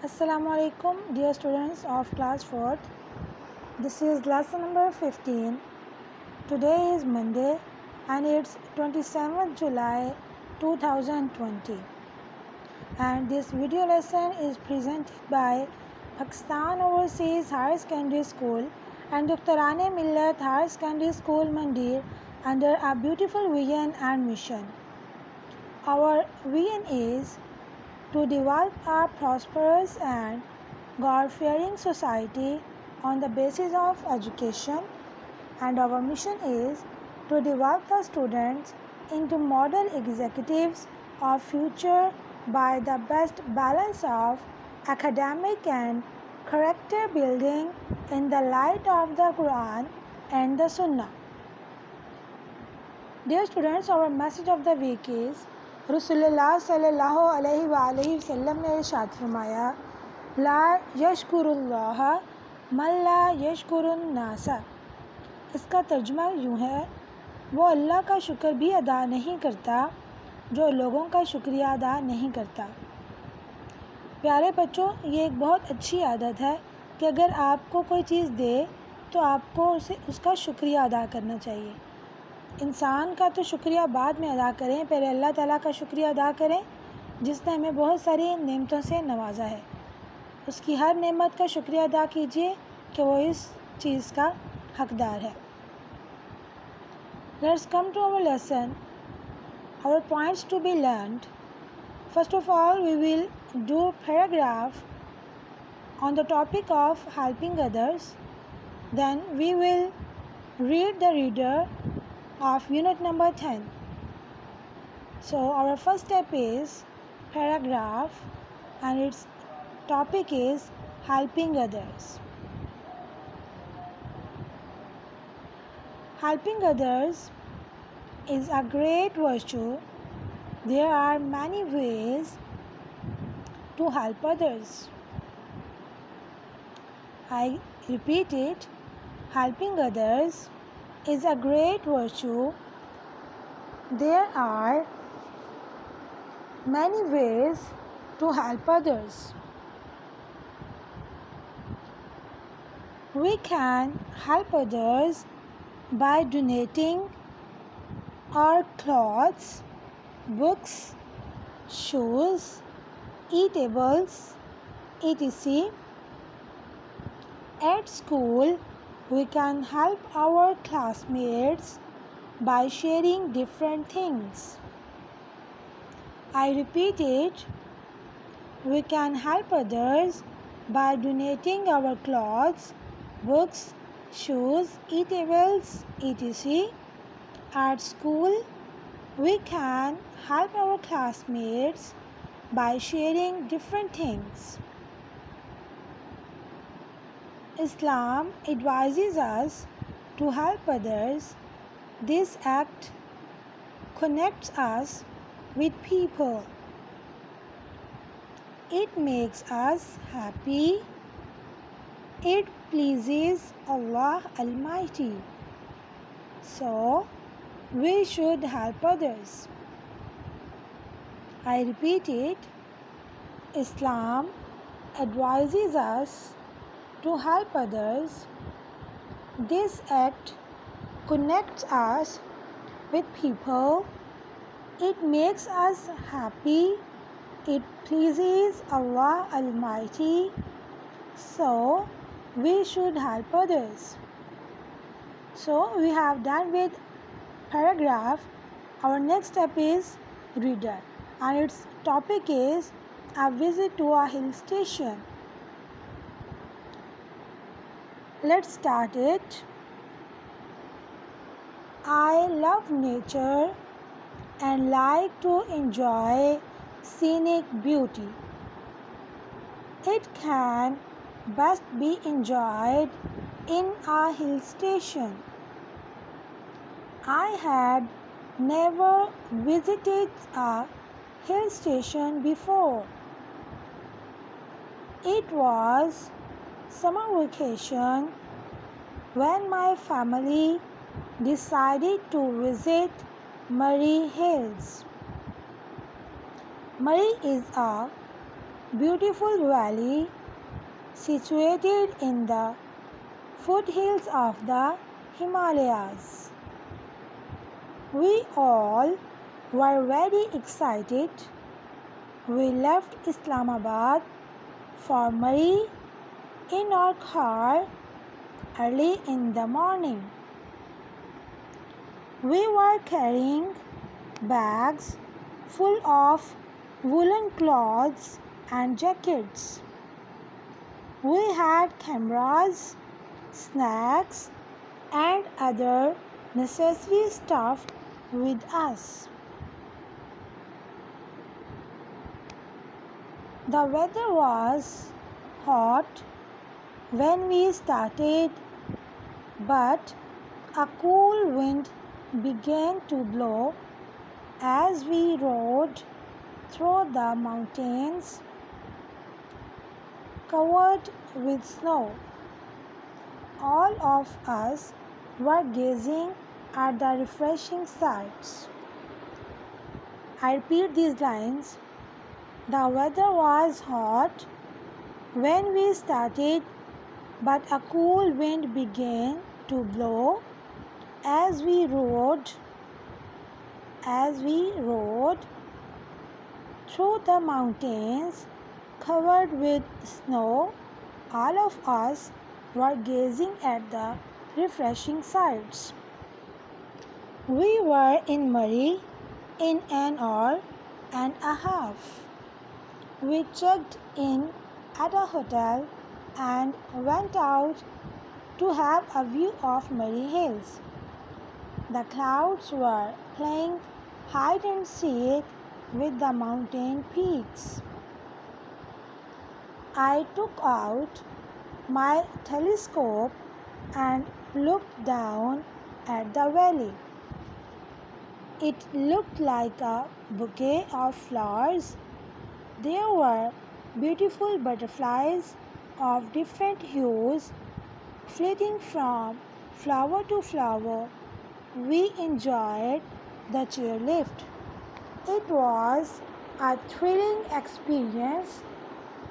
Assalamu alaikum, dear students of class 4th. This is lesson number 15. Today is Monday and it's 27th July 2020. And this video lesson is presented by Pakistan Overseas Higher Secondary School and Dr. Millat Higher Secondary School Mandir under a beautiful vision and mission. Our vision is to develop a prosperous and God-fearing society on the basis of education, and our mission is to develop the students into model executives of future by the best balance of academic and character building in the light of the Quran and the Sunnah. Dear students, our message of the week is रसूलुल्लाह सल्लल्लाहु अलैहि वसल्लम ने इरशाद फरमाया ला यशकुरुल्लाह मन ला यशकुरुन्नास। इसका तर्जुमा यूँ है, वो अल्लाह का शुक्र भी अदा नहीं करता जो लोगों का शुक्रिया अदा नहीं करता। प्यारे बच्चों, ये एक बहुत अच्छी आदत है कि अगर आपको कोई चीज़ दे तो आपको उसका शुक्रिया अदा करना चाहिए। इंसान का तो शुक्रिया बाद में अदा करें, पहले अल्लाह ताला का शुक्रिया अदा करें जिसने हमें बहुत सारी नेमतों से नवाजा है। उसकी हर नेमत का शुक्रिया अदा कीजिए कि वो इस चीज़ का हकदार है। Let's come to our lesson, our points to be learned. First of all we will do paragraph on the topic of helping others, then we will read the reader of unit number 10. So our first step is paragraph and its topic is helping others. Helping others is a great virtue. There are many ways to help others. I repeat it, helping others is a great virtue. There are many ways to help others. We can help others by donating our clothes, books, shoes, eatables, etc. At school, we can help our classmates by sharing different things. I repeat it, we can help others by donating our clothes, books, shoes, eatables, etc. At school, we can help our classmates by sharing different things. Islam advises us to help others. This act connects us with people. It makes us happy. It pleases Allah Almighty. So, we should help others. I repeat it, Islam advises us to help others. This act connects us with people. It makes us happy. It pleases Allah Almighty. So, we should help others. So, we have done with paragraph. Our next step is reader, and its topic is a visit to a hill station. Let's start it. I love nature and like to enjoy scenic beauty. It can best be enjoyed in a hill station. I had never visited a hill station before. It was summer vacation when my family decided to visit Murray Hills. Murray is a beautiful valley situated in the foothills of the Himalayas. We all were very excited. We left Islamabad for Murree in our car early in the morning. We were carrying bags full of woolen clothes and jackets. We had cameras, snacks, and other necessary stuff with us. The weather was hot when we started, but a cool wind began to blow as we rode through the mountains covered with snow. All of us were gazing at the refreshing sights. I repeat these lines. The weather was hot when we started, but a cool wind began to blow as we rode through the mountains covered with snow. All of us were gazing at the refreshing sights. We were in Murree in an hour and a half. We checked in at a hotel and went out to have a view of Murree Hills. The clouds were playing hide and seek with the mountain peaks. I took out my telescope and looked down at the valley. It looked like a bouquet of flowers. There were beautiful butterflies of different hues flitting from flower to flower. We enjoyed the chairlift. It was a thrilling experience.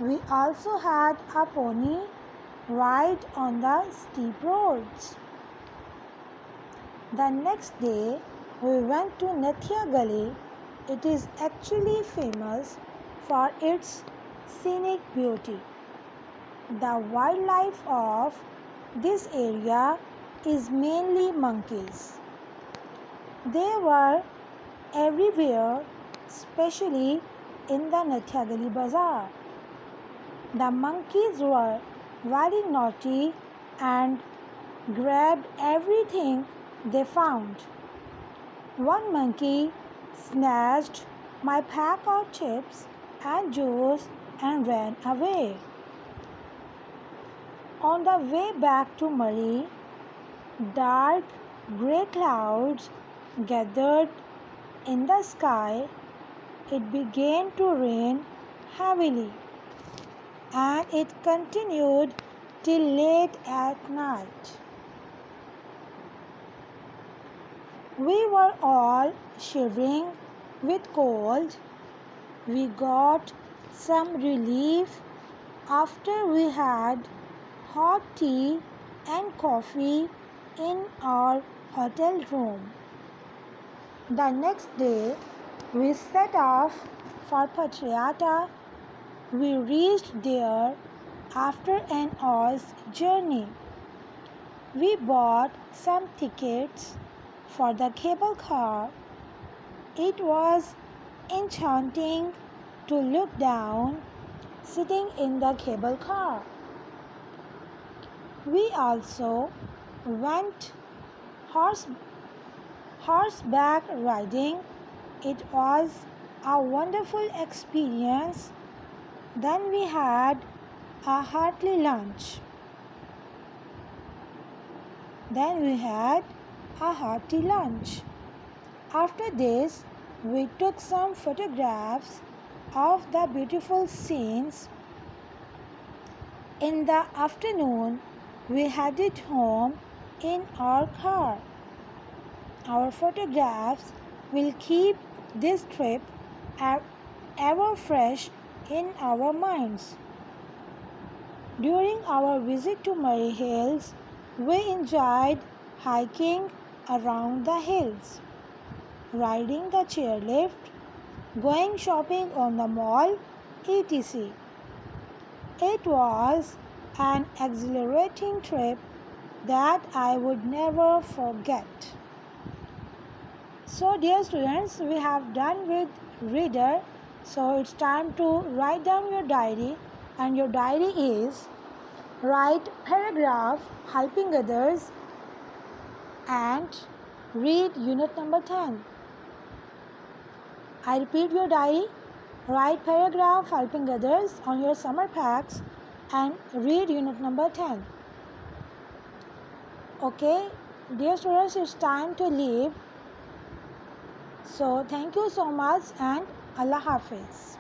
We also had a pony ride on the steep roads. The next day, we went to Nathia Gully. It is actually famous for its scenic beauty. The wildlife of this area is mainly monkeys. They were everywhere, especially in the Nathia Gully Bazaar. The monkeys were very naughty and grabbed everything they found. One monkey snatched my pack of chips and juice and ran away. On the way back to Murree, dark grey clouds gathered in the sky. It began to rain heavily, and it continued till late at night. We were all shivering with cold. We got some relief after we had hot tea and coffee in our hotel room. The next day, we set off for Patriyata. We reached there after an hour's journey. We bought some tickets for the cable car. It was enchanting to look down sitting in the cable car. We also went horseback riding. It was a wonderful experience. Then we had a hearty lunch. After this, we took some photographs of the beautiful scenes. In the afternoon, we headed home in our car. Our photographs will keep this trip ever fresh in our minds. During our visit to Murray Hills, we enjoyed hiking around the hills, riding the chairlift, going shopping on the mall, etc. It was an exhilarating trip that I would never forget. So, dear students, we have done with reader. So, it's time to write down your diary, and your diary is write paragraph helping others and read unit number 10. I repeat your diary, write paragraph helping others on your summer packs and read unit number 10. Okay, dear students, it's time to leave. So, thank you so much and Allah Hafiz.